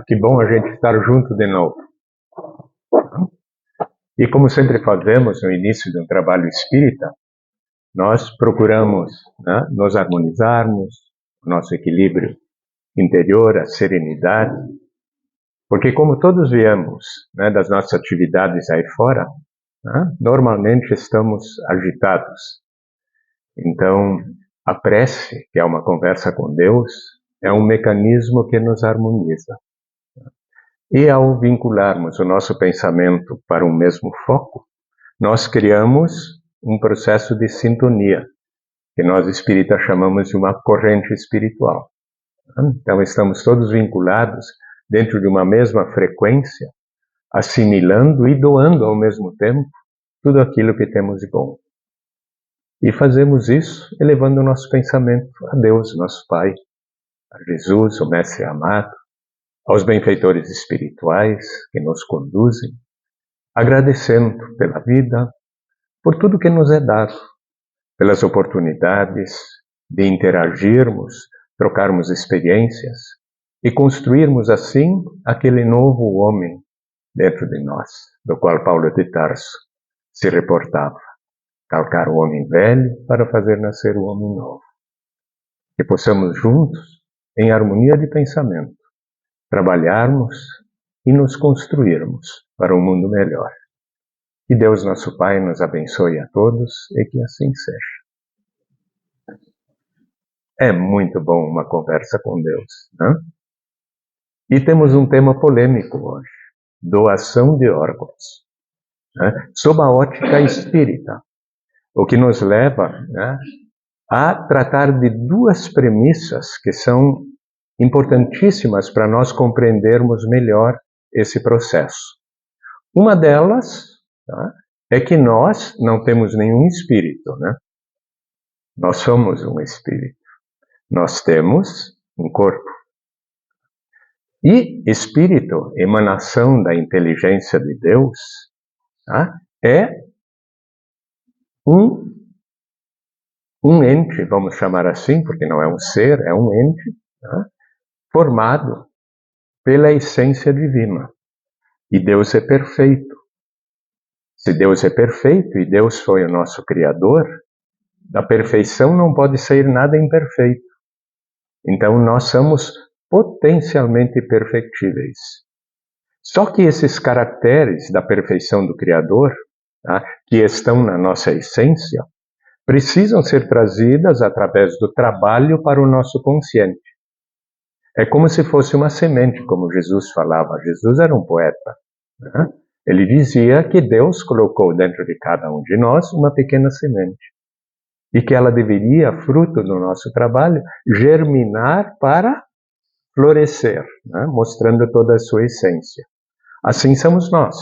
Que bom a gente estar junto de novo. E como sempre fazemos no início de um trabalho espírita, nós procuramos nos harmonizarmos, o nosso equilíbrio interior, a serenidade, porque como todos viemos das nossas atividades aí fora, normalmente estamos agitados. Então, a prece, que é uma conversa com Deus, é um mecanismo que nos harmoniza. E ao vincularmos o nosso pensamento para um mesmo foco, nós criamos um processo de sintonia, que nós espíritas chamamos de uma corrente espiritual. Então estamos todos vinculados dentro de uma mesma frequência, assimilando e doando ao mesmo tempo tudo aquilo que temos de bom. E fazemos isso elevando o nosso pensamento a Deus, nosso Pai, a Jesus, o Mestre amado, aos benfeitores espirituais que nos conduzem, agradecendo pela vida, por tudo que nos é dado, pelas oportunidades de interagirmos, trocarmos experiências e construirmos assim aquele novo homem dentro de nós, do qual Paulo de Tarso se reportava. Calcar o homem velho para fazer nascer o homem novo. Que possamos juntos, em harmonia de pensamento, trabalharmos e nos construirmos para um mundo melhor. Que Deus nosso Pai nos abençoe a todos e que assim seja. É muito bom uma conversa com Deus, né? E temos um tema polêmico hoje, doação de órgãos, né? Sob a ótica espírita, o que nos leva a tratar de duas premissas que são importantíssimas para nós compreendermos melhor esse processo. Uma delas é que nós não temos nenhum espírito, né? Nós somos um espírito. Nós temos um corpo. E espírito, emanação da inteligência de Deus, é um ente, vamos chamar assim, porque não é um ser, é um ente, formado pela essência divina. E Deus é perfeito. Se Deus é perfeito e Deus foi o nosso Criador, da perfeição não pode sair nada imperfeito. Então nós somos potencialmente perfectíveis. Só que esses caracteres da perfeição do Criador, que estão na nossa essência, precisam ser trazidas através do trabalho para o nosso consciente. É como se fosse uma semente, como Jesus falava. Jesus era um poeta. Ele dizia que Deus colocou dentro de cada um de nós uma pequena semente. E que ela deveria, fruto do nosso trabalho, germinar para florescer, mostrando toda a sua essência. Assim somos nós.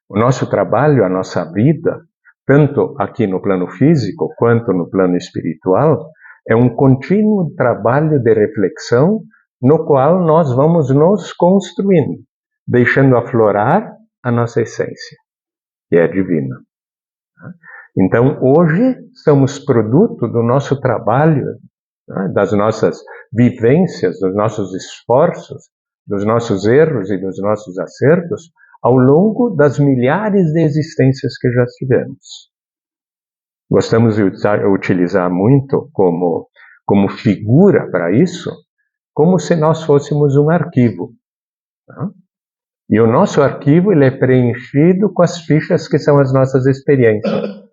O nosso trabalho, a nossa vida, tanto aqui no plano físico quanto no plano espiritual, é um contínuo trabalho de reflexão no qual nós vamos nos construindo, deixando aflorar a nossa essência, que é divina. Então, hoje, somos produto do nosso trabalho, das nossas vivências, dos nossos esforços, dos nossos erros e dos nossos acertos, ao longo das milhares de existências que já tivemos. Gostamos de utilizar muito como figura para isso, como se nós fôssemos um arquivo. E o nosso arquivo ele é preenchido com as fichas que são as nossas experiências.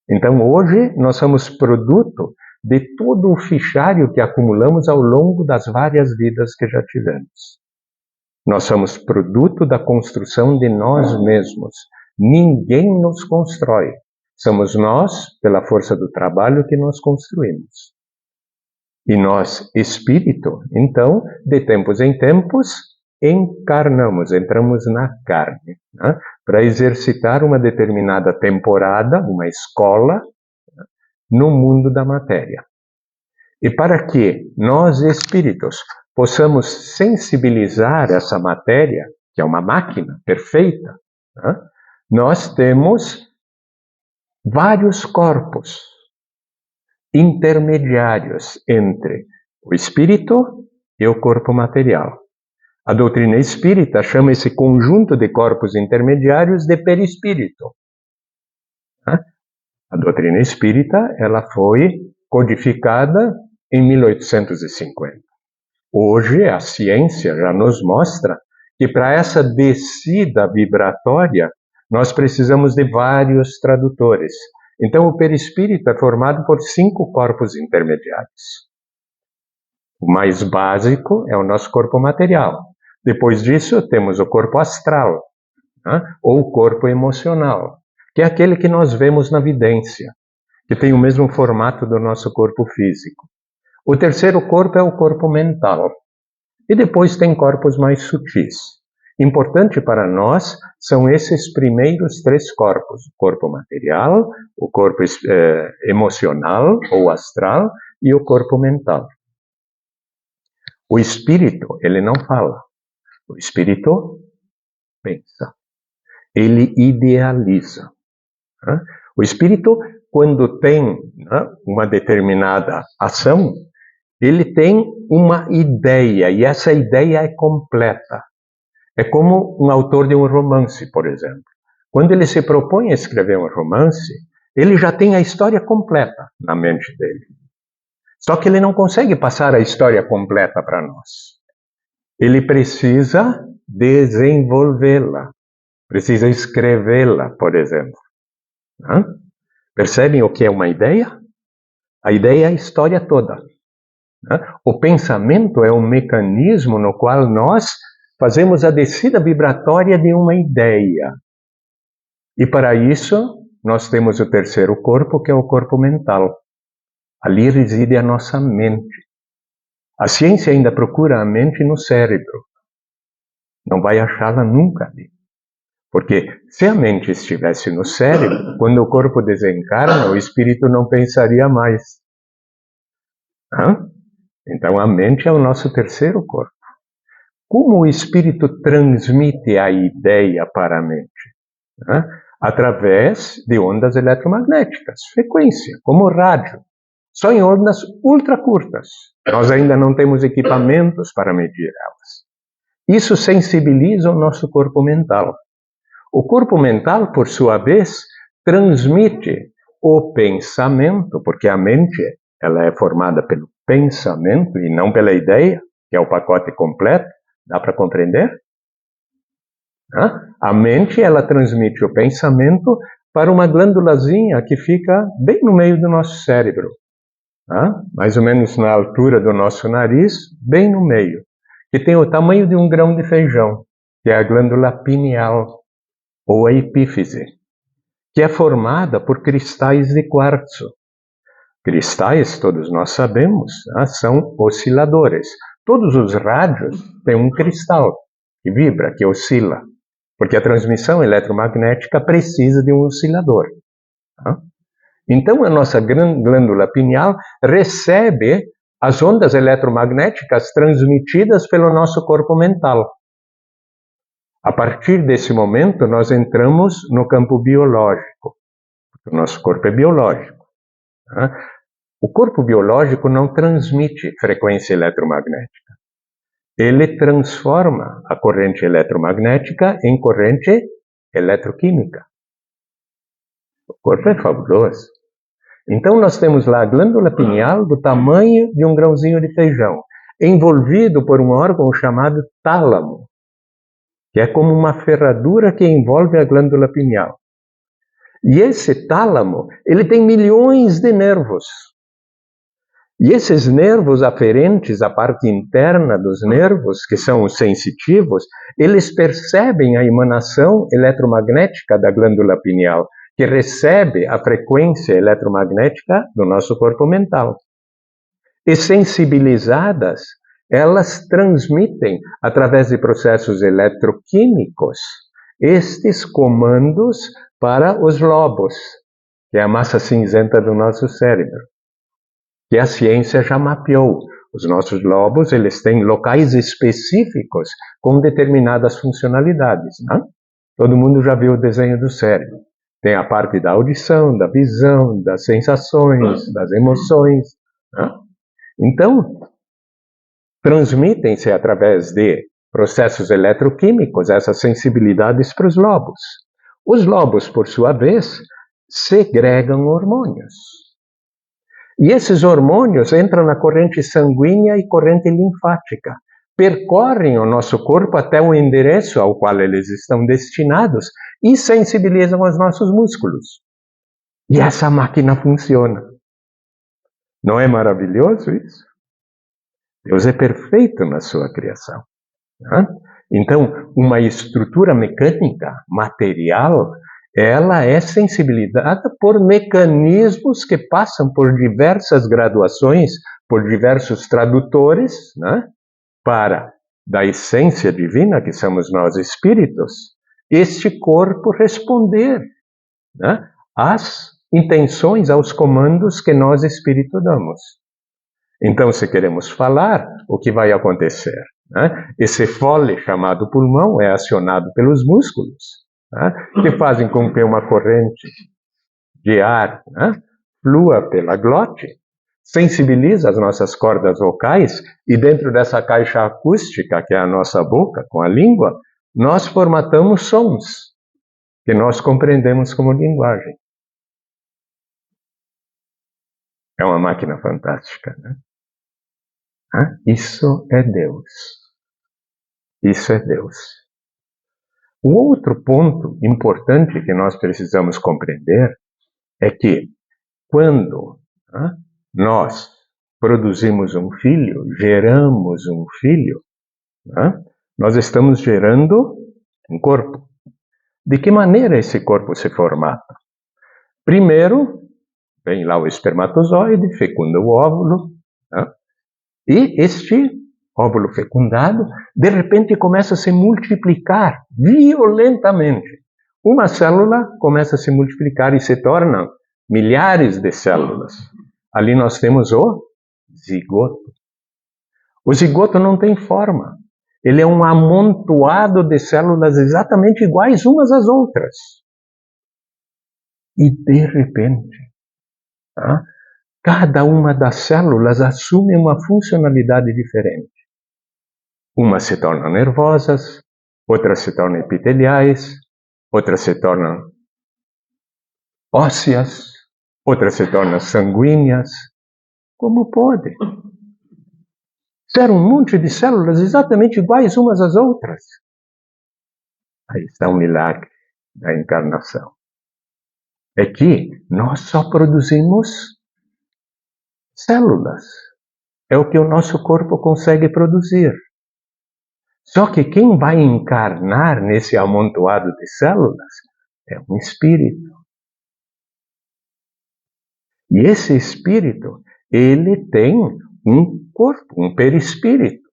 Então hoje nós somos produto de todo o fichário que acumulamos ao longo das várias vidas que já tivemos. Nós somos produto da construção de nós mesmos. Ninguém nos constrói. Somos nós, pela força do trabalho, que nos construímos. E nós, espírito, então, de tempos em tempos, encarnamos, entramos na carne, para exercitar uma determinada temporada, uma escola, no mundo da matéria. E para que nós, espíritos, possamos sensibilizar essa matéria, que é uma máquina perfeita, nós temos vários corpos intermediários entre o espírito e o corpo material. A doutrina espírita chama esse conjunto de corpos intermediários de perispírito. A doutrina espírita, ela foi codificada em 1850. Hoje, a ciência já nos mostra que para essa descida vibratória, nós precisamos de vários tradutores. Então, o perispírito é formado por 5 corpos intermediários. O mais básico é o nosso corpo material. Depois disso, temos o corpo astral, ou o corpo emocional, que é aquele que nós vemos na vidência, que tem o mesmo formato do nosso corpo físico. O terceiro corpo é o corpo mental. E depois tem corpos mais sutis. Importante para nós são esses primeiros 3 corpos: o corpo material, o corpo emocional ou astral e o corpo mental. O espírito, ele não fala. O espírito pensa. Ele idealiza. O espírito, quando tem uma determinada ação, ele tem uma ideia, e essa ideia é completa. É como um autor de um romance, por exemplo. Quando ele se propõe a escrever um romance, ele já tem a história completa na mente dele. Só que ele não consegue passar a história completa para nós. Ele precisa desenvolvê-la, precisa escrevê-la, por exemplo. Percebem o que é uma ideia? A ideia é a história toda. O pensamento é um mecanismo no qual nós fazemos a descida vibratória de uma ideia. E para isso, nós temos o terceiro corpo, que é o corpo mental. Ali reside a nossa mente. A ciência ainda procura a mente no cérebro. Não vai achá-la nunca ali. Porque se a mente estivesse no cérebro, quando o corpo desencarna, o espírito não pensaria mais. Então a mente é o nosso terceiro corpo. Como o espírito transmite a ideia para a mente? Através de ondas eletromagnéticas, frequência, como o rádio. Só em ondas ultra curtas. Nós ainda não temos equipamentos para medir elas. Isso sensibiliza o nosso corpo mental. O corpo mental, por sua vez, transmite o pensamento, porque a mente ela é formada pelo pensamento e não pela ideia, que é o pacote completo. Dá para compreender? A mente ela transmite o pensamento para uma glândulazinha que fica bem no meio do nosso cérebro. Mais ou menos na altura do nosso nariz, bem no meio, que tem o tamanho de um grão de feijão, que é a glândula pineal, ou a epífise, que é formada por cristais de quartzo. Cristais, todos nós sabemos, são osciladores. Todos os rádios têm um cristal que vibra, que oscila, porque a transmissão eletromagnética precisa de um oscilador. Então, a nossa glândula pineal recebe as ondas eletromagnéticas transmitidas pelo nosso corpo mental. A partir desse momento, nós entramos no campo biológico. O nosso corpo é biológico. O corpo biológico não transmite frequência eletromagnética. Ele transforma a corrente eletromagnética em corrente eletroquímica. O corpo é fabuloso. Então nós temos lá a glândula pineal do tamanho de um grãozinho de feijão, envolvido por um órgão chamado tálamo, que é como uma ferradura que envolve a glândula pineal. E esse tálamo, ele tem milhões de nervos. E esses nervos aferentes à parte interna dos nervos, que são os sensitivos, eles percebem a emanação eletromagnética da glândula pineal, que recebe a frequência eletromagnética do nosso corpo mental. E sensibilizadas, elas transmitem, através de processos eletroquímicos, estes comandos para os lobos, que é a massa cinzenta do nosso cérebro, que a ciência já mapeou. Os nossos lobos, eles têm locais específicos com determinadas funcionalidades. Todo mundo já viu o desenho do cérebro. Tem a parte da audição, da visão, das sensações, das emoções. Então, transmitem-se através de processos eletroquímicos, essas sensibilidades para os lobos. Os lobos, por sua vez, segregam hormônios. E esses hormônios entram na corrente sanguínea e corrente linfática, percorrem o nosso corpo até o endereço ao qual eles estão destinados e sensibilizam os nossos músculos. E essa máquina funciona. Não é maravilhoso isso? Deus é perfeito na sua criação. Né? Então, uma estrutura mecânica, material, ela é sensibilizada por mecanismos que passam por diversas graduações, por diversos tradutores, né? Para, da essência divina, que somos nós espíritos, este corpo responder, né? Às intenções, aos comandos que nós espírito damos. Então, se queremos falar, o que vai acontecer? Né? Esse fole chamado pulmão é acionado pelos músculos, né? Que fazem com que uma corrente de ar, né, flua pela glote, sensibiliza as nossas cordas vocais e dentro dessa caixa acústica, que é a nossa boca, com a língua, nós formatamos sons que nós compreendemos como linguagem. É uma máquina fantástica, né? Isso é Deus. Isso é Deus. O outro ponto importante que nós precisamos compreender é que quando nós produzimos um filho, geramos um filho, nós estamos gerando um corpo. De que maneira esse corpo se formata? Primeiro, vem lá o espermatozoide, fecunda o óvulo, e este óvulo fecundado, de repente começa a se multiplicar violentamente. Uma célula começa a se multiplicar e se tornam milhares de células. Ali nós temos o zigoto. O zigoto não tem forma. Ele é um amontoado de células exatamente iguais umas às outras. E de repente, cada uma das células assume uma funcionalidade diferente. Umas se tornam nervosas, outras se tornam epiteliais, outras se tornam ósseas, outras se tornam sanguíneas. Como pode? Ser um monte de células exatamente iguais umas às outras. Aí está o milagre da encarnação. É que nós só produzimos células. É o que o nosso corpo consegue produzir. Só que quem vai encarnar nesse amontoado de células é um espírito. E esse espírito, ele tem um corpo, um perispírito,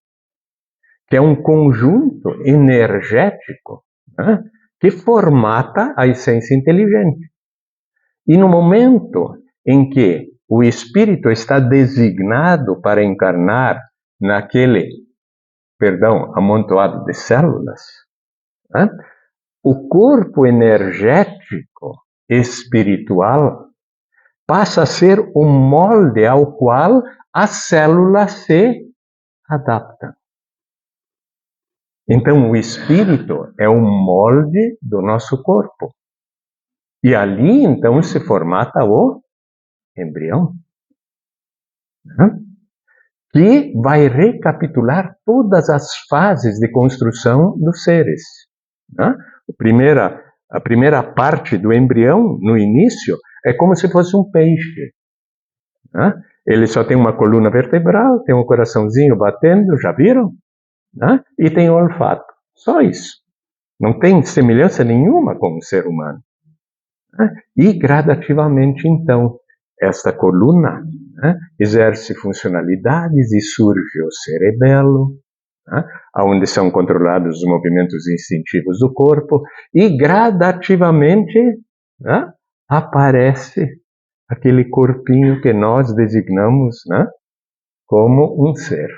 que é um conjunto energético, né, que formata a essência inteligente. E no momento em que o espírito está designado para encarnar naquele, amontoado de células, né, o corpo energético espiritual passa a ser o molde ao qual a célula se adapta. Então, o espírito é o molde do nosso corpo. E ali, então, se formata o embrião, né? Que vai recapitular todas as fases de construção dos seres. Né? A primeira parte do embrião, no início, é como se fosse um peixe. Né? Ele só tem uma coluna vertebral, tem um coraçãozinho batendo, já viram? Né? E tem o olfato. Só isso. Não tem semelhança nenhuma com o ser humano. Né? E gradativamente, então, esta coluna, né, exerce funcionalidades e surge o cerebelo, né, onde são controlados os movimentos instintivos do corpo, e gradativamente, né, aparece aquele corpinho que nós designamos, né, como um ser.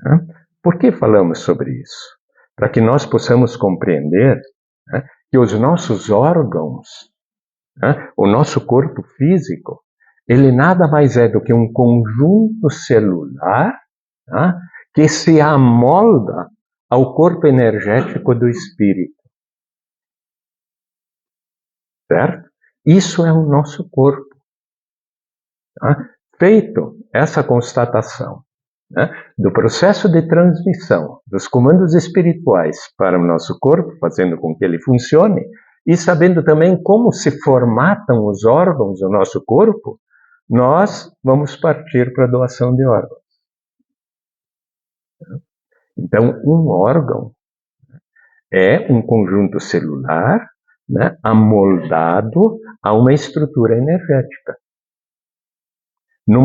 Né? Por que falamos sobre isso? Para que nós possamos compreender, né, que os nossos órgãos, o nosso corpo físico, ele nada mais é do que um conjunto celular, que se amolda ao corpo energético do espírito. Certo? Isso é o nosso corpo. Tá? Feito essa constatação, né, do processo de transmissão dos comandos espirituais para o nosso corpo, fazendo com que ele funcione, e sabendo também como se formatam os órgãos do nosso corpo, nós vamos partir para a doação de órgãos. Então, um órgão é um conjunto celular, né, amoldado a uma estrutura energética. No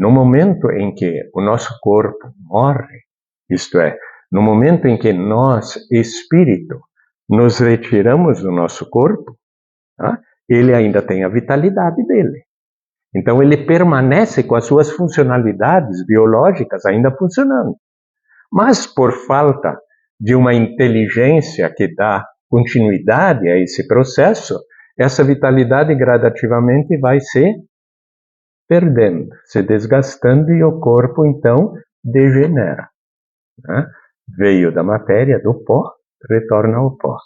momento em que o nosso corpo morre, isto é, no momento em que nós, espírito, nos retiramos do nosso corpo, tá, ele ainda tem a vitalidade dele. Então ele permanece com as suas funcionalidades biológicas ainda funcionando. Mas por falta de uma inteligência que dá continuidade a esse processo, essa vitalidade gradativamente vai se perdendo, se desgastando e o corpo então degenera. Né? Veio da matéria, do pó, retorna ao pó.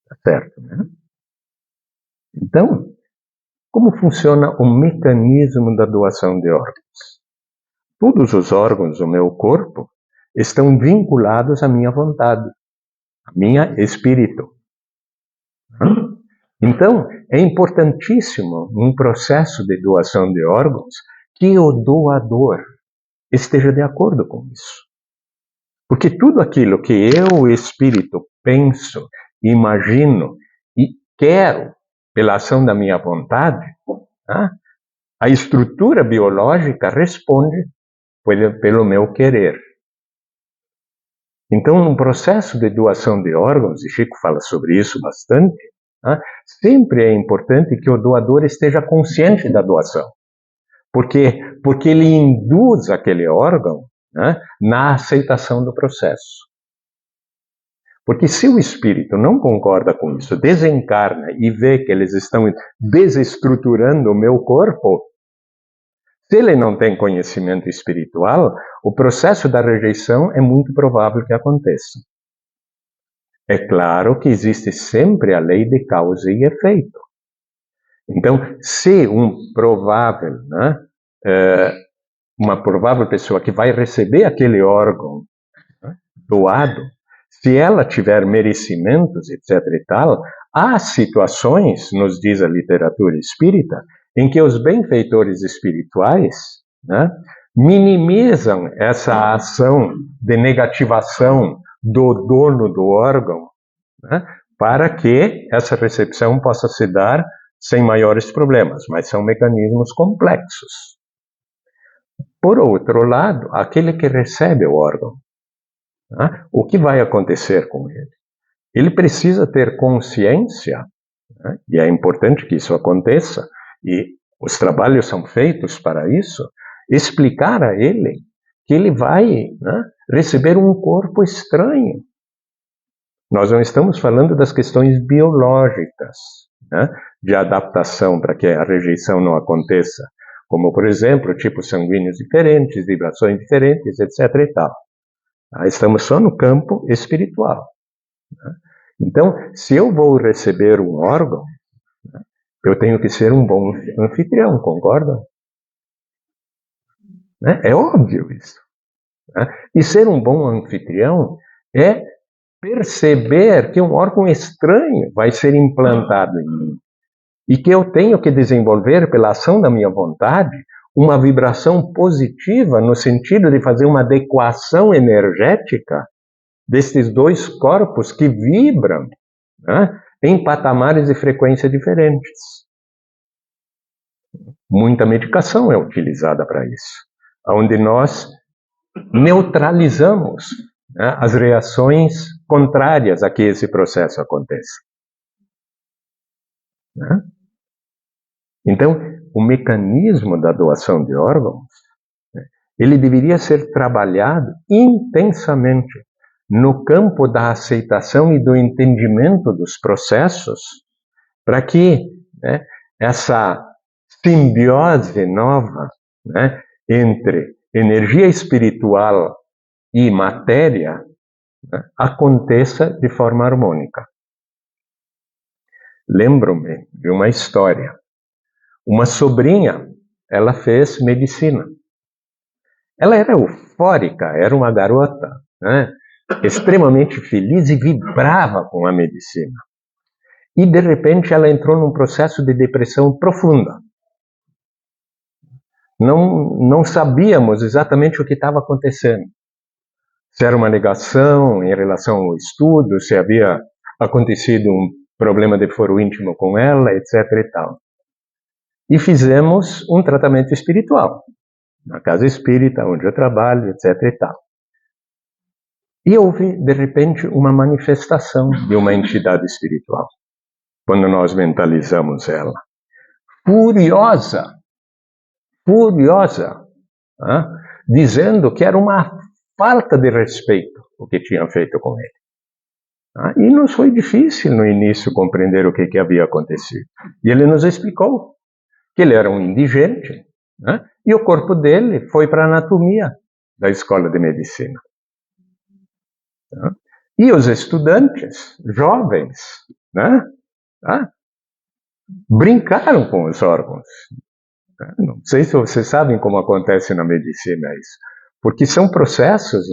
Tá certo, né? Então, como funciona o mecanismo da doação de órgãos? Todos os órgãos do meu corpo estão vinculados à minha vontade, à minha espírito. Então, é importantíssimo, num processo de doação de órgãos, que o doador esteja de acordo com isso. Porque tudo aquilo que eu, espírito, penso, imagino e quero pela ação da minha vontade, a estrutura biológica responde pelo meu querer. Então, no processo de doação de órgãos, e Chico fala sobre isso bastante, sempre é importante que o doador esteja consciente da doação. Porque ele induz aquele órgão, né, na aceitação do processo. Porque se o espírito não concorda com isso, desencarna e vê que eles estão desestruturando o meu corpo, se ele não tem conhecimento espiritual, o processo da rejeição é muito provável que aconteça. É claro que existe sempre a lei de causa e efeito. Então, se uma provável pessoa que vai receber aquele órgão, né, doado, se ela tiver merecimentos, etc. e tal, há situações, nos diz a literatura espírita, em que os benfeitores espirituais, né, minimizam essa ação de negativação do dono do órgão, né, para que essa recepção possa se dar sem maiores problemas, mas são mecanismos complexos. Por outro lado, aquele que recebe o órgão, né, o que vai acontecer com ele? Ele precisa ter consciência, né, e é importante que isso aconteça, e os trabalhos são feitos para isso, explicar a ele que ele vai, né, receber um corpo estranho. Nós não estamos falando das questões biológicas, né, de adaptação para que a rejeição não aconteça, como, por exemplo, tipos sanguíneos diferentes, vibrações diferentes, etc. e tal. Estamos só no campo espiritual. Né? Então, se eu vou receber um órgão, né, eu tenho que ser um bom anfitrião, concordam? Né? É óbvio isso. Né? E ser um bom anfitrião é perceber que um órgão estranho vai ser implantado em mim e que eu tenho que desenvolver, pela ação da minha vontade, uma vibração positiva no sentido de fazer uma adequação energética destes dois corpos que vibram, né, em patamares de frequência diferentes. Muita medicação é utilizada para isso, onde nós neutralizamos, né, as reações contrárias a que esse processo aconteça. Né? Então, o mecanismo da doação de órgãos, né, ele deveria ser trabalhado intensamente no campo da aceitação e do entendimento dos processos, para que, né, essa simbiose nova, né, entre energia espiritual e matéria, né, aconteça de forma harmônica. Lembro-me de uma história. Uma sobrinha, ela fez medicina. Ela era eufórica, era uma garota, né, extremamente feliz e vibrava com a medicina. E, de repente, ela entrou num processo de depressão profunda. Não sabíamos exatamente o que estava acontecendo. Se era uma negação em relação ao estudo, se havia acontecido um problema de foro íntimo com ela, etc. e tal. E fizemos um tratamento espiritual, na casa espírita, onde eu trabalho, etc. e tal. E houve, de repente, uma manifestação de uma entidade espiritual, quando nós mentalizamos ela. Furiosa, dizendo que era uma falta de respeito o que tinham feito com ele. E nos foi difícil no início compreender o que havia acontecido. E ele nos explicou que ele era um indigente, e o corpo dele foi para a anatomia da escola de medicina. E os estudantes, jovens, brincaram com os órgãos. Não sei se vocês sabem como acontece na medicina isso, porque são processos,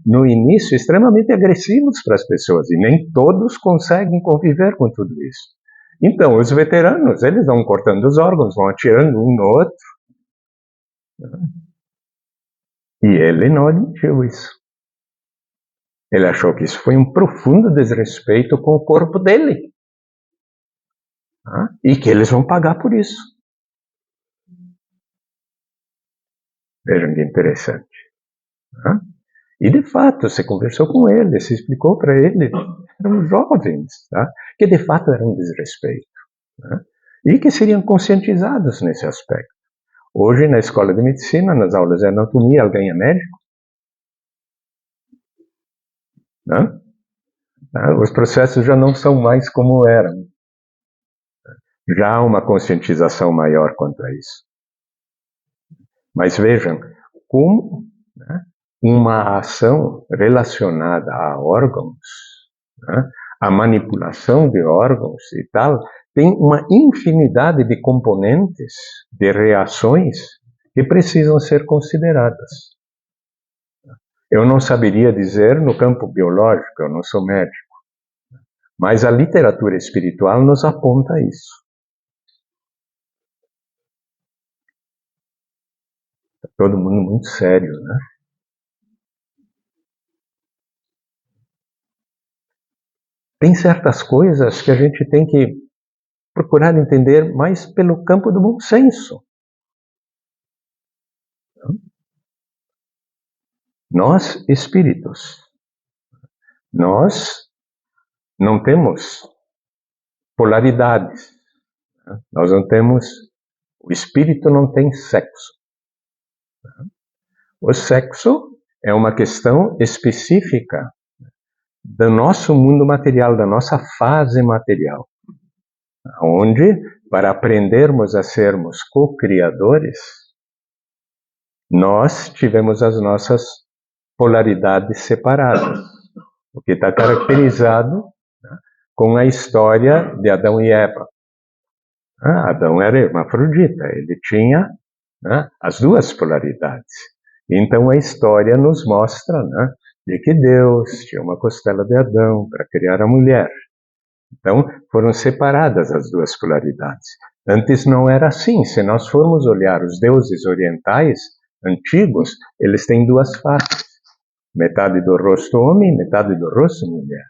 no início, extremamente agressivos para as pessoas, e nem todos conseguem conviver com tudo isso. Então, os veteranos, eles vão cortando os órgãos, vão atirando um no outro. E ele não admitiu isso. Ele achou que isso foi um profundo desrespeito com o corpo dele. E que eles vão pagar por isso. Vejam que interessante. E de fato, você conversou com ele, se explicou para ele, eram jovens, que de fato era um desrespeito. E que seriam conscientizados nesse aspecto. Hoje, na escola de medicina, nas aulas de anatomia, alguém é médico? Os processos já não são mais como eram. Já há uma conscientização maior quanto a isso. Mas vejam, como uma ação relacionada a órgãos, a manipulação de órgãos e tal, tem uma infinidade de componentes, de reações que precisam ser consideradas. Eu não saberia dizer no campo biológico, eu não sou médico, mas a literatura espiritual nos aponta isso. Está todo mundo muito sério, Tem certas coisas que a gente tem que procurar entender mais pelo campo do bom senso. Nós, espíritos, nós não temos polaridades. Nós não temos... O espírito não tem sexo. O sexo é uma questão específica do nosso mundo material, da nossa fase material, onde, para aprendermos a sermos co-criadores, nós tivemos as nossas polaridades separadas, o que está caracterizado com a história de Adão e Eva. Adão era hermafrodita, ele tinha as duas polaridades. Então a história nos mostra de que Deus tinha uma costela de Adão para criar a mulher. Então foram separadas as duas polaridades. Antes não era assim. Se nós formos olhar os deuses orientais antigos, eles têm duas faces. Metade do rosto homem, metade do rosto mulher.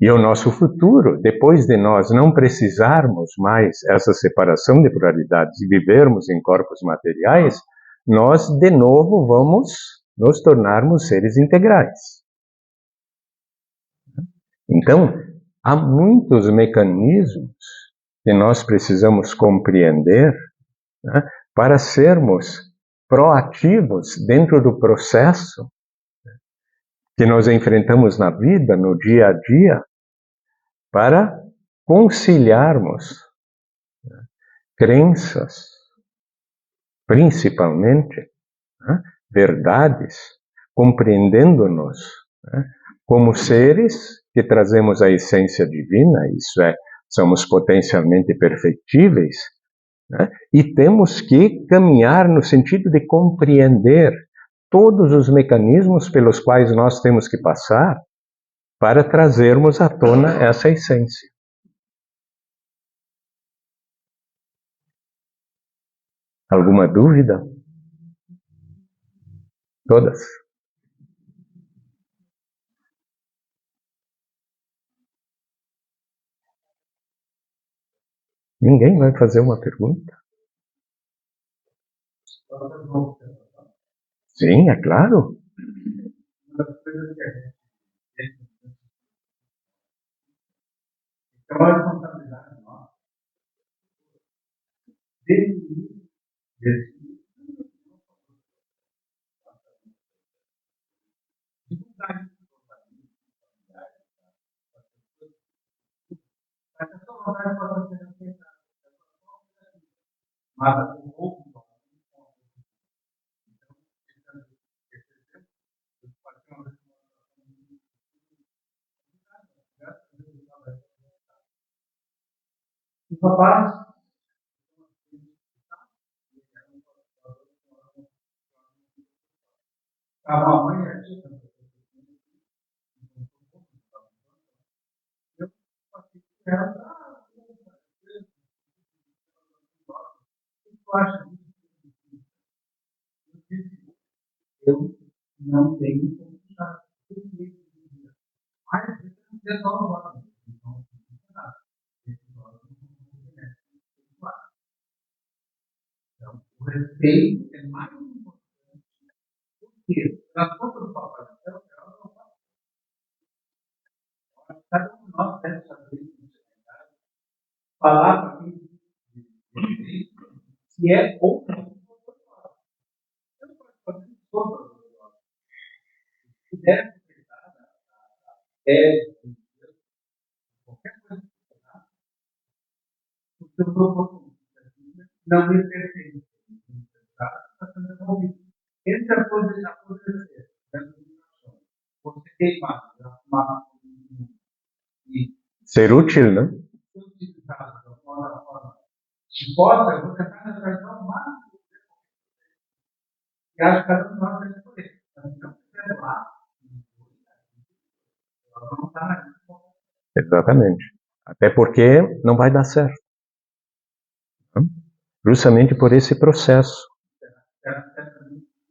E o nosso futuro, depois de nós não precisarmos mais essa separação de polaridades e vivermos em corpos materiais, nós de novo vamos nos tornarmos seres integrais. Então, há muitos mecanismos que nós precisamos compreender para sermos proativos dentro do processo que nós enfrentamos na vida, no dia a dia, para conciliarmos crenças, principalmente, verdades, compreendendo-nos como seres que trazemos a essência divina, isso é, somos potencialmente perfectíveis, e temos que caminhar no sentido de compreender todos os mecanismos pelos quais nós temos que passar para trazermos à tona essa essência. Alguma dúvida? Todas? Ninguém vai fazer uma pergunta? Sim, é claro. Então, a responsabilidade nossa os papás a mamãe é tia eu não tenho como puxar mas é só um lado. Então, o respeito é mais importante porque na conta do papai do céu, ela não vai. Cada um de nós deve saber falar para quem se é ou não. Eu não posso fazer todas as coisas. Se deve respeitar a tese, qualquer coisa que você o seu propósito não me pertence. Está sendo removido. Entre a apodrecer, você queimar, arrumar e ser útil, né? ser utilizado de uma forma chicosa, você está na situação máxima. E acho que cada um de nós deve escolher. Então, você lá, não está na lista. Exatamente. Até porque não vai dar certo. Justamente por esse processo.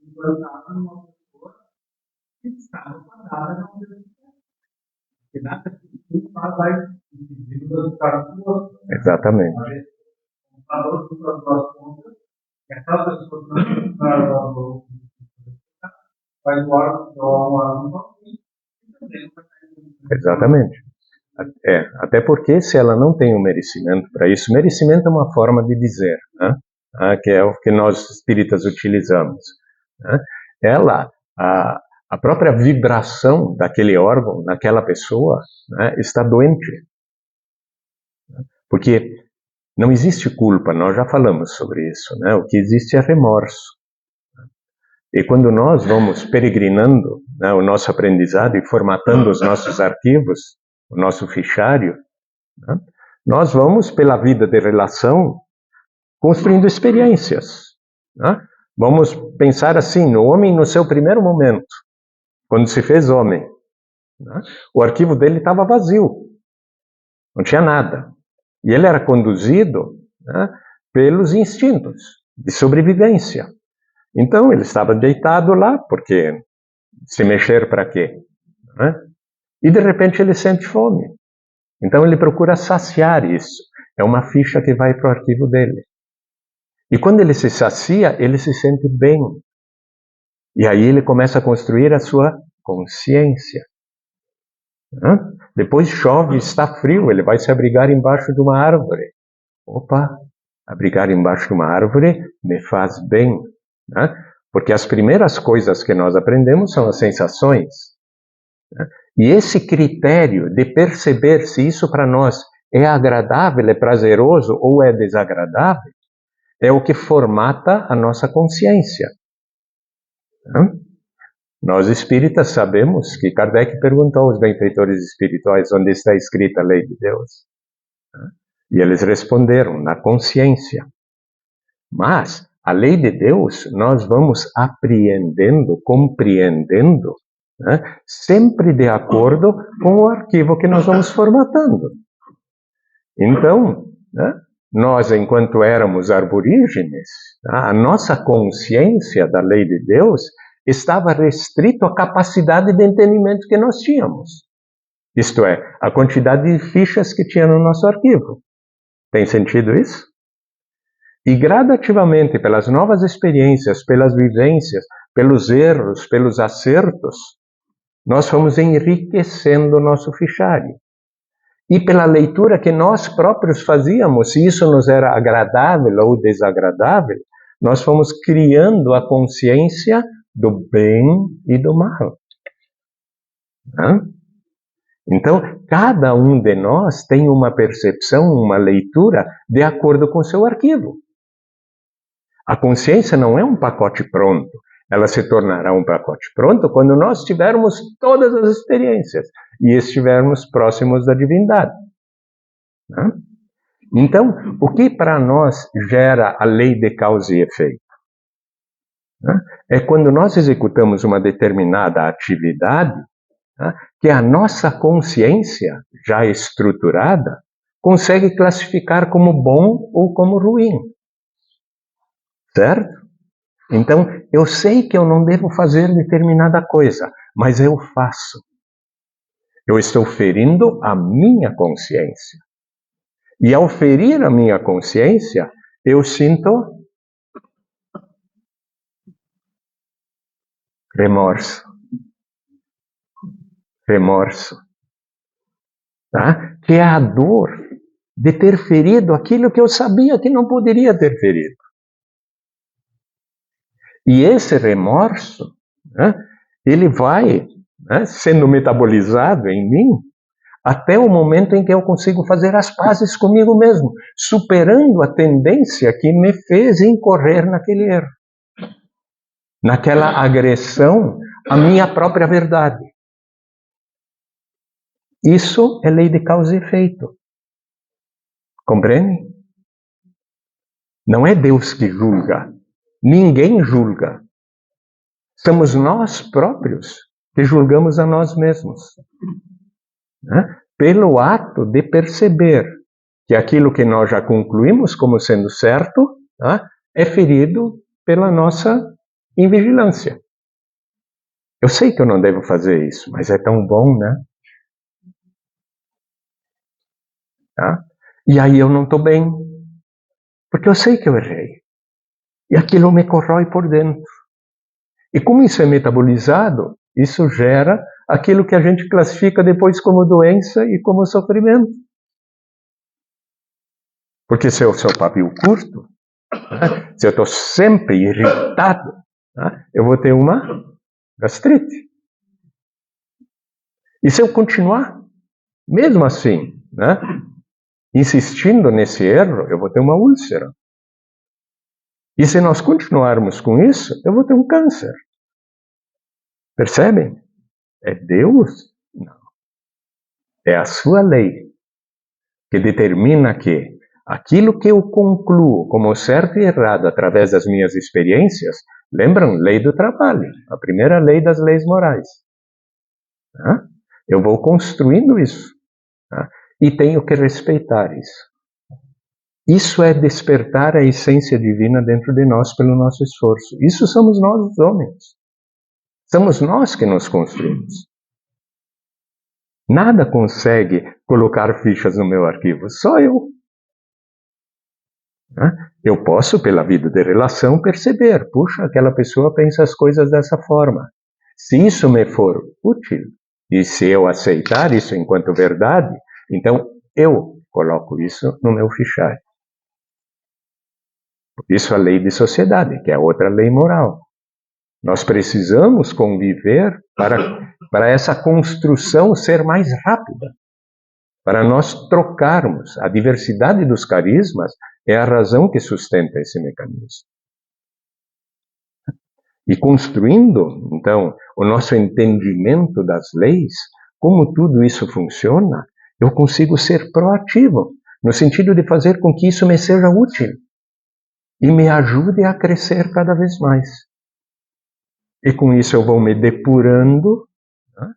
Implantado numa pessoa que estava parada na universidade. Porque nada disso vai impedir o resultado do outro. Exatamente. O valor das duas contas, essa pessoa não vai dar o valor vai doar um aluno e também vai sair. Exatamente. Até porque se ela não tem um merecimento para isso, merecimento é uma forma de dizer, né? Que é o que nós espíritas utilizamos. Né? A própria vibração daquele órgão, naquela pessoa, né, está doente. Porque não existe culpa, nós já falamos sobre isso, né? O que existe é remorso. E quando nós vamos peregrinando, né, o nosso aprendizado e formatando os nossos arquivos, o nosso fichário, né, nós vamos, pela vida de relação, construindo experiências. Né? Vamos pensar assim, no homem no seu primeiro momento, quando se fez homem. Né? O arquivo dele estava vazio, não tinha nada. E ele era conduzido, né, pelos instintos de sobrevivência. Então, ele estava deitado lá, porque se mexer para quê? Né? E, de repente, ele sente fome. Então, ele procura saciar isso. É uma ficha que vai para o arquivo dele. E quando ele se sacia, ele se sente bem. E aí ele começa a construir a sua consciência. Né? Depois chove, está frio, ele vai se abrigar embaixo de uma árvore. Opa, abrigar embaixo de uma árvore me faz bem. Né? Porque as primeiras coisas que nós aprendemos são as sensações. Né? E esse critério de perceber se isso para nós é agradável, é prazeroso ou é desagradável, é o que formata a nossa consciência. Nós espíritas sabemos que Kardec perguntou aos benfeitores espirituais onde está escrita a lei de Deus. E eles responderam, na consciência. Mas a lei de Deus nós vamos apreendendo, compreendendo, sempre de acordo com o arquivo que nós vamos formatando. Então, nós, enquanto éramos aborígenes, a nossa consciência da lei de Deus estava restrito à capacidade de entendimento que nós tínhamos. Isto é, a quantidade de fichas que tinha no nosso arquivo. Tem sentido isso? E gradativamente, pelas novas experiências, pelas vivências, pelos erros, pelos acertos, nós fomos enriquecendo o nosso fichário. E pela leitura que nós próprios fazíamos, se isso nos era agradável ou desagradável, nós fomos criando a consciência do bem e do mal. Então, cada um de nós tem uma percepção, uma leitura de acordo com o seu arquivo. A consciência não é um pacote pronto. Ela se tornará um pacote pronto quando nós tivermos todas as experiências e estivermos próximos da divindade. Então, o que para nós gera a lei de causa e efeito? É quando nós executamos uma determinada atividade que a nossa consciência, já estruturada, consegue classificar como bom ou como ruim. Certo? Então, eu sei que eu não devo fazer determinada coisa, mas eu faço. Eu estou ferindo a minha consciência. E ao ferir a minha consciência, eu sinto remorso. Remorso. Que é a dor de ter ferido aquilo que eu sabia que não poderia ter ferido. E esse remorso, ele vai sendo metabolizado em mim até o momento em que eu consigo fazer as pazes comigo mesmo, superando a tendência que me fez incorrer naquele erro, naquela agressão à minha própria verdade. Isso é lei de causa e efeito. Compreende? Não é Deus que julga. Ninguém julga. Somos nós próprios que julgamos a nós mesmos. Pelo ato de perceber que aquilo que nós já concluímos como sendo certo é ferido pela nossa invigilância. Eu sei que eu não devo fazer isso, mas é tão bom, né? E aí eu não estou bem, porque eu sei que eu errei. E aquilo me corrói por dentro. E como isso é metabolizado, isso gera aquilo que a gente classifica depois como doença e como sofrimento. Porque se eu sou pavio curto, se eu estou sempre irritado, eu vou ter uma gastrite. E se eu continuar, mesmo assim, insistindo nesse erro, eu vou ter uma úlcera. E se nós continuarmos com isso, eu vou ter um câncer. Percebem? É Deus? Não. É a sua lei que determina que aquilo que eu concluo como certo e errado através das minhas experiências, lembram? Lei do trabalho, a primeira lei das leis morais. Eu vou construindo isso. E tenho que respeitar isso. Isso é despertar a essência divina dentro de nós pelo nosso esforço. Isso somos nós, os homens. Somos nós que nos construímos. Nada consegue colocar fichas no meu arquivo, só eu. Eu posso, pela vida de relação, perceber, puxa, aquela pessoa pensa as coisas dessa forma. Se isso me for útil, e se eu aceitar isso enquanto verdade, então eu coloco isso no meu fichário. Por isso a lei de sociedade, que é outra lei moral. Nós precisamos conviver para essa construção ser mais rápida. para nós trocarmos. A diversidade dos carismas é a razão que sustenta esse mecanismo. E construindo, então, o nosso entendimento das leis, como tudo isso funciona, eu consigo ser proativo, no sentido de fazer com que isso me seja útil e me ajude a crescer cada vez mais. E com isso eu vou me depurando, né?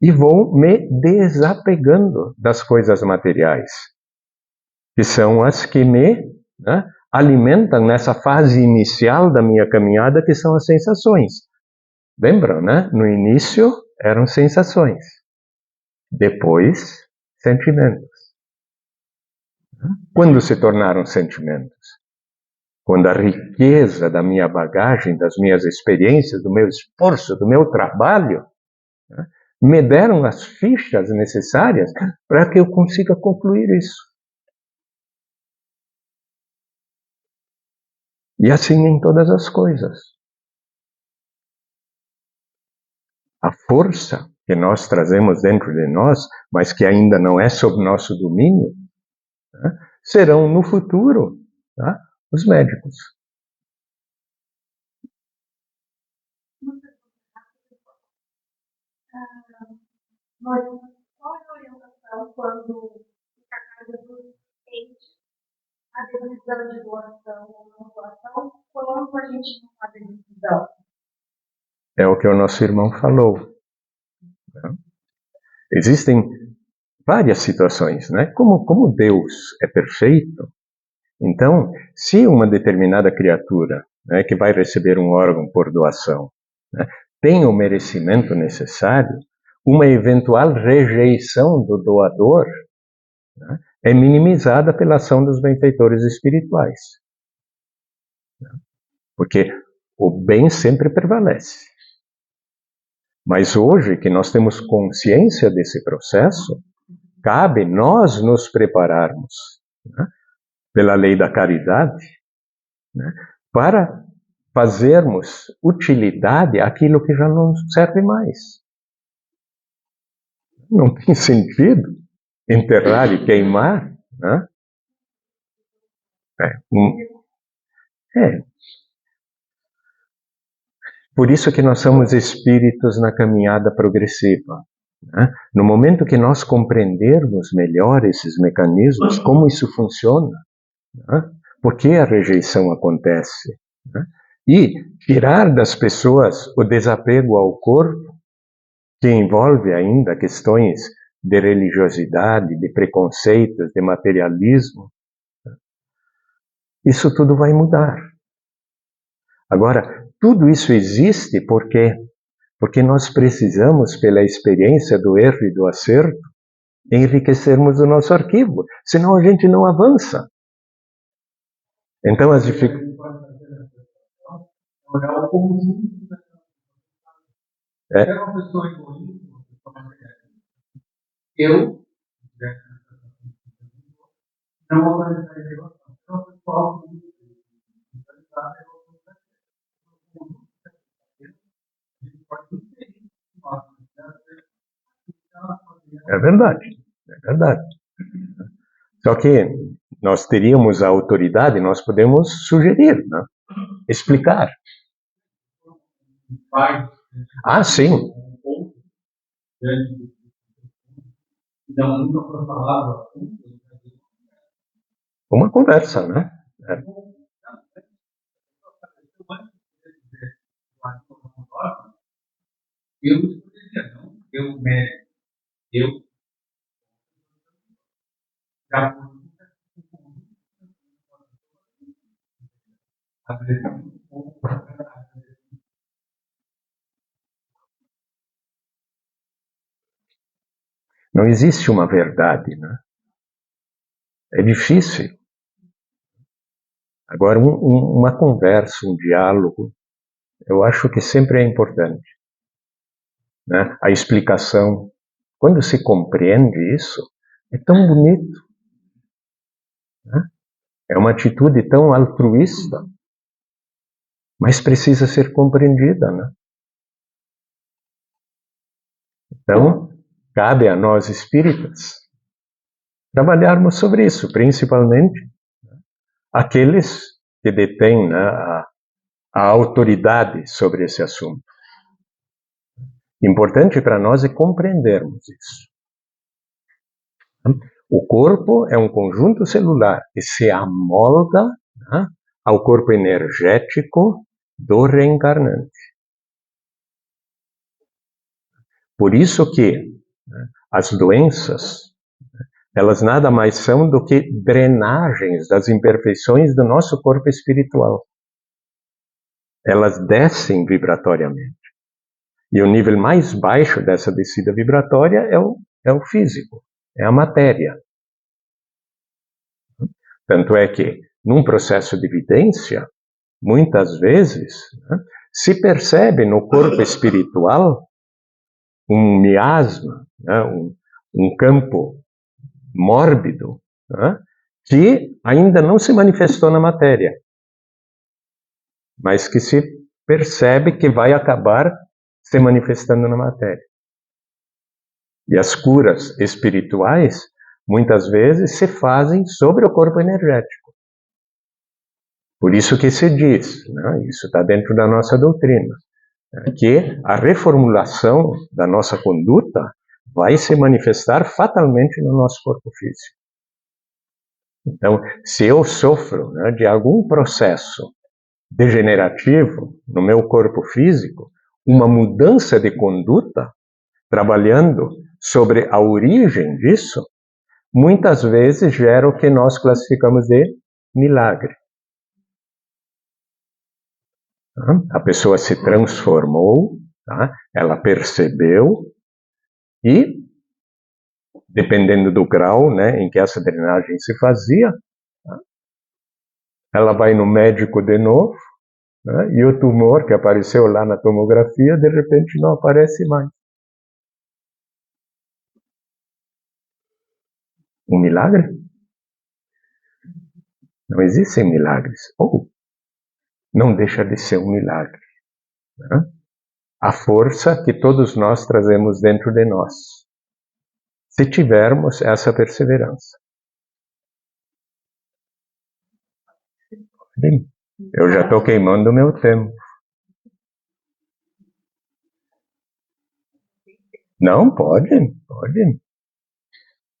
E vou me desapegando das coisas materiais, que são as que me, né, alimentam nessa fase inicial da minha caminhada, que são as sensações. Lembram, né? No início eram sensações, depois sentimentos. Quando se tornaram sentimentos? Quando a riqueza da minha bagagem, das minhas experiências, do meu esforço, do meu trabalho, né, me deram as fichas necessárias para que eu consiga concluir isso. E assim em todas as coisas. A força que nós trazemos dentro de nós, mas que ainda não é sob nosso domínio, né, serão no futuro, tá, os médicos. Qual é a orientação quando fica a carga do cliente, a decisão de doação ou não doação, quando a gente não faz a decisão? É o que o nosso irmão falou. Né? Existem várias situações, né? Como Deus é perfeito, então, se uma determinada criatura, né, que vai receber um órgão por doação, né, tem o merecimento necessário, uma eventual rejeição do doador, né, é minimizada pela ação dos benfeitores espirituais. Né? Porque o bem sempre prevalece. Mas hoje que nós temos consciência desse processo, cabe nós nos prepararmos, né, pela lei da caridade, né, para fazermos utilidade àquilo que já não serve mais. Não tem sentido enterrar e queimar, né? Por isso que nós somos espíritos na caminhada progressiva. Né? No momento que nós compreendermos melhor esses mecanismos, como isso funciona, né? Por que a rejeição acontece, né? E tirar das pessoas o desapego ao corpo, que envolve ainda questões de religiosidade, de preconceitos, de materialismo, isso tudo vai mudar. Agora, tudo isso existe porque nós precisamos, pela experiência do erro e do acerto, enriquecermos o nosso arquivo, senão a gente não avança. Então as dificuldades... Olhar o conjunto da pessoa. É uma pessoa egoísta, uma pessoa materialista. Eu não vou fazer essa elevação. É uma pessoa autorizada. É verdade, é verdade. Só que nós teríamos a autoridade, nós podemos sugerir, né? Explicar. Ah, sim. Uma conversa, né? É. Eu escolheria, não, eu mérito. Eu já Não existe uma verdade, né? É difícil. Agora, uma conversa, um diálogo, eu acho que sempre é importante, né? A explicação, quando se compreende isso, é tão bonito, né? É uma atitude tão altruísta, mas precisa ser compreendida, né? Então, cabe a nós espíritas trabalharmos sobre isso, principalmente aqueles que detêm, né, a autoridade sobre esse assunto. Importante para nós é compreendermos isso. O corpo é um conjunto celular que se amolda, né, ao corpo energético do reencarnante. Por isso que, né, as doenças, elas nada mais são do que drenagens das imperfeições do nosso corpo espiritual. Elas descem vibratoriamente. E o nível mais baixo dessa descida vibratória é o físico, é a matéria. Tanto é que, num processo de evidência, muitas vezes, né, se percebe no corpo espiritual um miasma, né, um campo mórbido, né, que ainda não se manifestou na matéria, mas que se percebe que vai acabar se manifestando na matéria. E as curas espirituais, muitas vezes, se fazem sobre o corpo energético. Por isso que se diz, né, isso está dentro da nossa doutrina, que a reformulação da nossa conduta vai se manifestar fatalmente no nosso corpo físico. Então, se eu sofro, né, de algum processo degenerativo no meu corpo físico, uma mudança de conduta, trabalhando sobre a origem disso, muitas vezes gera o que nós classificamos de milagre. A pessoa se transformou, tá? Ela percebeu e, dependendo do grau, né, em que essa drenagem se fazia, tá? Ela vai no médico de novo, né, e o tumor que apareceu lá na tomografia, de repente não aparece mais. Um milagre? Não existem milagres. Ou não deixa de ser um milagre, né? A força que todos nós trazemos dentro de nós, se tivermos essa perseverança. Eu já estou queimando o meu tempo. Não, pode.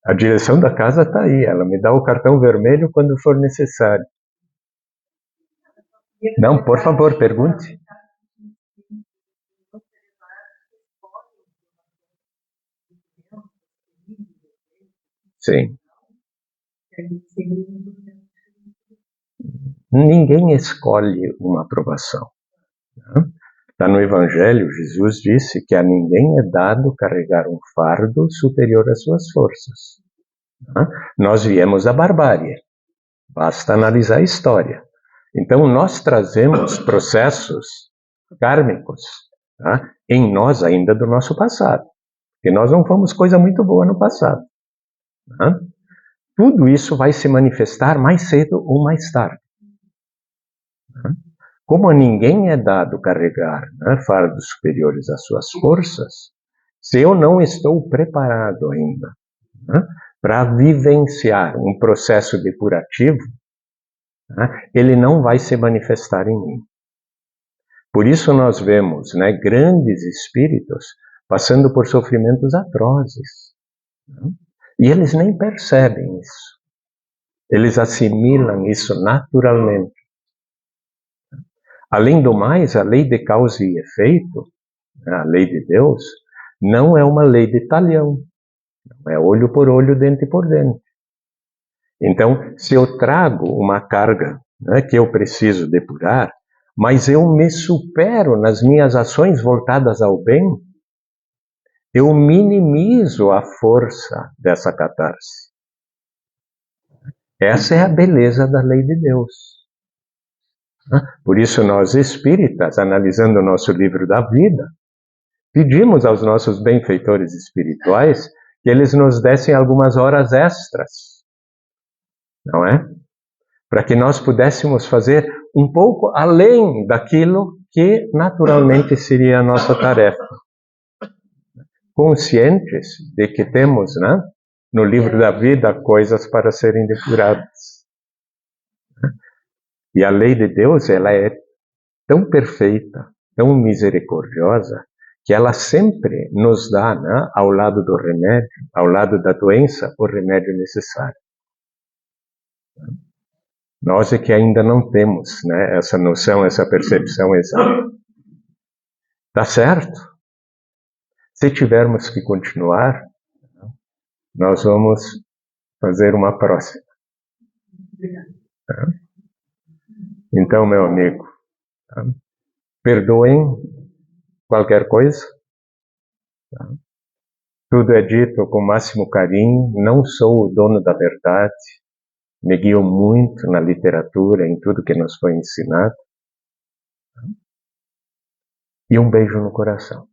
A direção da casa está aí, ela me dá o cartão vermelho quando for necessário. Não, por favor, pergunte. Sim. Ninguém escolhe uma aprovação. Está no Evangelho, Jesus disse que a ninguém é dado carregar um fardo superior às suas forças. Nós viemos da barbárie. Basta analisar a história. Então, nós trazemos processos kármicos, tá, em nós ainda do nosso passado. Porque nós não fomos coisa muito boa no passado. Tá? Tudo isso vai se manifestar mais cedo ou mais tarde. Tá? Como a ninguém é dado carregar, né, fardos superiores às suas forças, se eu não estou preparado ainda, né, para vivenciar um processo depurativo, né, ele não vai se manifestar em mim. Por isso nós vemos, né, grandes espíritos passando por sofrimentos atrozes. Né, e eles nem percebem isso. Eles assimilam isso naturalmente. Além do mais, a lei de causa e efeito, a lei de Deus, não é uma lei de talhão. Não é olho por olho, dente por dente. Então, se eu trago uma carga, né, que eu preciso depurar, mas eu me supero nas minhas ações voltadas ao bem, eu minimizo a força dessa catarse. Essa é a beleza da lei de Deus. Por isso nós espíritas, analisando o nosso livro da vida, pedimos aos nossos benfeitores espirituais que eles nos dessem algumas horas extras, não é? Para que nós pudéssemos fazer um pouco além daquilo que naturalmente seria a nossa tarefa. conscientes de que temos, né, no livro da vida coisas para serem depuradas. E a lei de Deus, ela é tão perfeita, tão misericordiosa, que ela sempre nos dá, né, ao lado do remédio, ao lado da doença, o remédio necessário. Nós é que ainda não temos, né, essa noção, essa percepção exata. Tá certo? Se tivermos que continuar, nós vamos fazer uma próxima. Então, meu amigo, perdoem qualquer coisa. Tudo é dito com o máximo carinho. Não sou o dono da verdade. Me guio muito na literatura, em tudo que nos foi ensinado. E um beijo no coração.